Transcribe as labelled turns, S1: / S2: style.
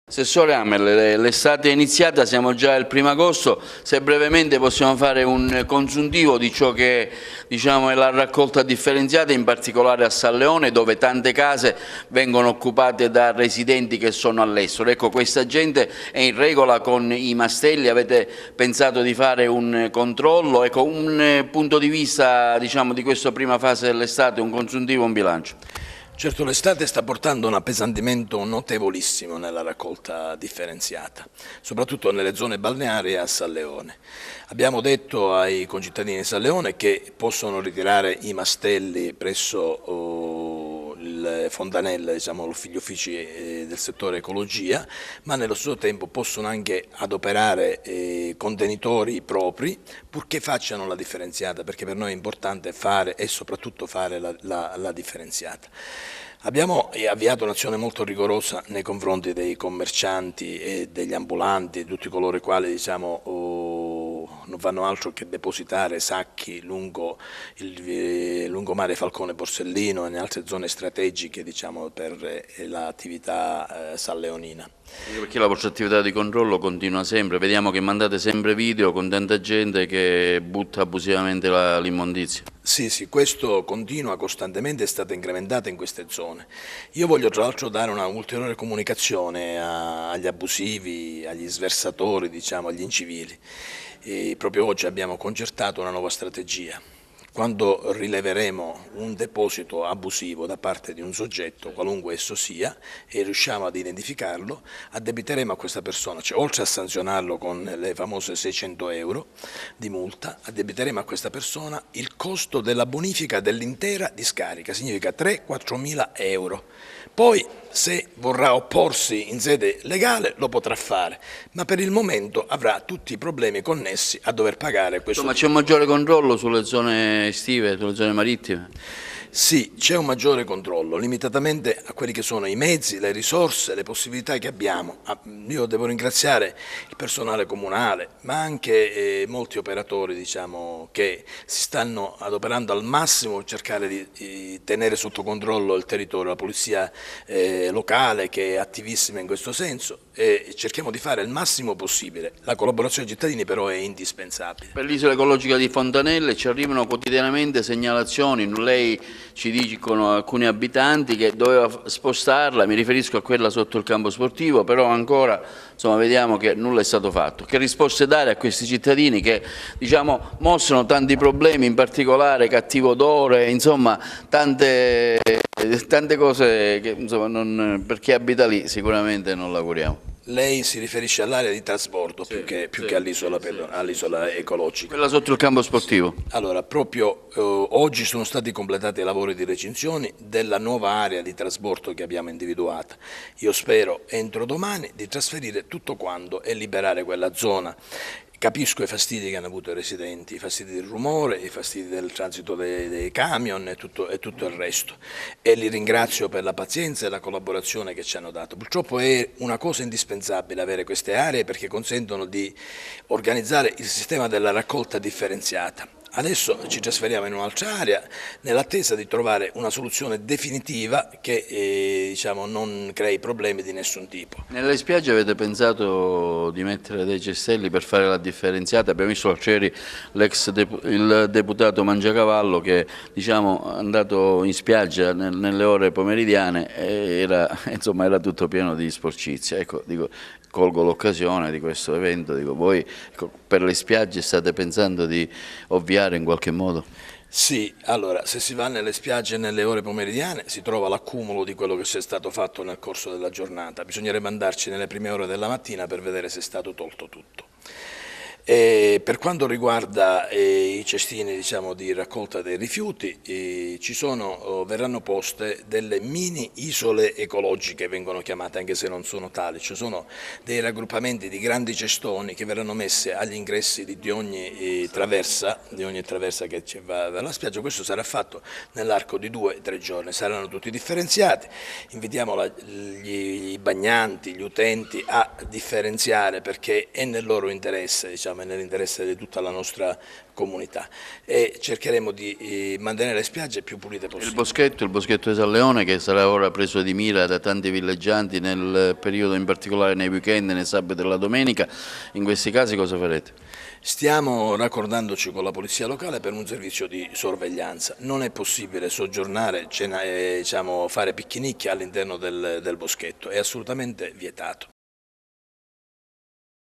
S1: Assessore Hammer, l'estate è iniziata, siamo già al 1° agosto, se brevemente possiamo fare un consuntivo di ciò che è la raccolta differenziata, in particolare a San Leone, dove tante case vengono occupate da residenti che sono all'estero. Ecco, questa gente è in regola con i mastelli? Avete pensato di fare un controllo? Ecco, un punto di vista di questa prima fase dell'estate, un consuntivo, un bilancio.
S2: Certo, l'estate sta portando un appesantimento notevolissimo nella raccolta differenziata, soprattutto nelle zone balneari e a San Leone. Abbiamo detto ai concittadini di San Leone che possono ritirare i mastelli presso il fontanelle, gli uffici del settore ecologia, ma nello stesso tempo possono anche adoperare contenitori propri, purché facciano la differenziata, perché per noi è importante fare e soprattutto fare la differenziata. Abbiamo avviato un'azione molto rigorosa nei confronti dei commercianti e degli ambulanti, tutti coloro i quali non fanno altro che depositare sacchi lungo il lungomare Falcone Borsellino e in altre zone strategiche per l'attività salleonina.
S1: Perché la vostra attività di controllo continua sempre, vediamo che mandate sempre video con tanta gente che butta abusivamente l'immondizia.
S2: Sì, questo continua costantemente, è stata incrementata in queste zone. Io voglio tra l'altro dare una ulteriore comunicazione agli abusivi, agli sversatori, agli incivili. Proprio oggi abbiamo concertato una nuova strategia. Quando rileveremo un deposito abusivo da parte di un soggetto, qualunque esso sia, e riusciamo ad identificarlo, addebiteremo a questa persona, cioè oltre a sanzionarlo con le famose 600 euro di multa, addebiteremo a questa persona il costo della bonifica dell'intera discarica, significa 3-4 mila euro. Poi, se vorrà opporsi in sede legale, lo potrà fare, ma per il momento avrà tutti i problemi connessi a dover pagare questo.
S1: Ma c'è un maggiore controllo sulle zone estive, sulle zone marittime?
S2: Sì, c'è un maggiore controllo, limitatamente a quelli che sono i mezzi, le risorse, le possibilità che abbiamo. Io devo ringraziare il personale comunale, ma anche molti operatori che si stanno adoperando al massimo per cercare di tenere sotto controllo il territorio, la polizia locale che è attivissima in questo senso, e cerchiamo di fare il massimo possibile. La collaborazione dei cittadini però è indispensabile.
S1: Per l'isola ecologica di Fontanelle ci arrivano quotidianamente segnalazioni, lei ci dicono alcuni abitanti che doveva spostarla, mi riferisco a quella sotto il campo sportivo, però ancora vediamo che nulla è stato fatto. Che risposte dare a questi cittadini che mostrano tanti problemi, in particolare cattivo odore, tante cose che per chi abita lì sicuramente non l'auguriamo.
S2: Lei si riferisce all'area di trasbordo più che all'isola ecologica.
S1: Quella sotto il campo sportivo.
S2: Allora, proprio oggi sono stati completati i lavori di recinzione della nuova area di trasporto che abbiamo individuata. Io spero entro domani di trasferire tutto quanto e liberare quella zona. Capisco i fastidi che hanno avuto i residenti, i fastidi del rumore, i fastidi del transito dei camion e tutto il resto, e li ringrazio per la pazienza e la collaborazione che ci hanno dato. Purtroppo è una cosa indispensabile avere queste aree, perché consentono di organizzare il sistema della raccolta differenziata. Adesso ci trasferiamo in un'altra area nell'attesa di trovare una soluzione definitiva che non crei problemi di nessun tipo.
S1: Nelle spiagge avete pensato di mettere dei cestelli per fare la differenziata? Abbiamo visto ieri il deputato Mangiacavallo che è andato in spiaggia nelle ore pomeridiane e era tutto pieno di sporcizia. Ecco, colgo l'occasione di questo evento, voi per le spiagge state pensando di ovviare in qualche modo?
S2: Sì, allora, se si va nelle spiagge nelle ore pomeridiane si trova l'accumulo di quello che sia stato fatto nel corso della giornata, bisognerebbe andarci nelle prime ore della mattina per vedere se è stato tolto tutto. Per quanto riguarda i cestini di raccolta dei rifiuti, verranno poste delle mini isole ecologiche, vengono chiamate, anche se non sono tali, cioè sono dei raggruppamenti di grandi cestoni che verranno messe agli ingressi di ogni traversa che va alla spiaggia. Questo sarà fatto nell'arco di 2 o 3 giorni, saranno tutti differenziati. Invitiamo i bagnanti, gli utenti a differenziare, perché è nel loro interesse, diciamo, è nell'interesse di tutta la nostra comunità, e cercheremo di mantenere le spiagge più pulite possibile.
S1: Il boschetto di San Leone, che sarà ora preso di mira da tanti villeggianti nel periodo, in particolare nei weekend, nei sabati e la domenica, in questi casi cosa farete?
S2: Stiamo raccordandoci con la polizia locale per un servizio di sorveglianza. Non è possibile soggiornare, diciamo, fare picchinicchi all'interno del boschetto, è assolutamente vietato.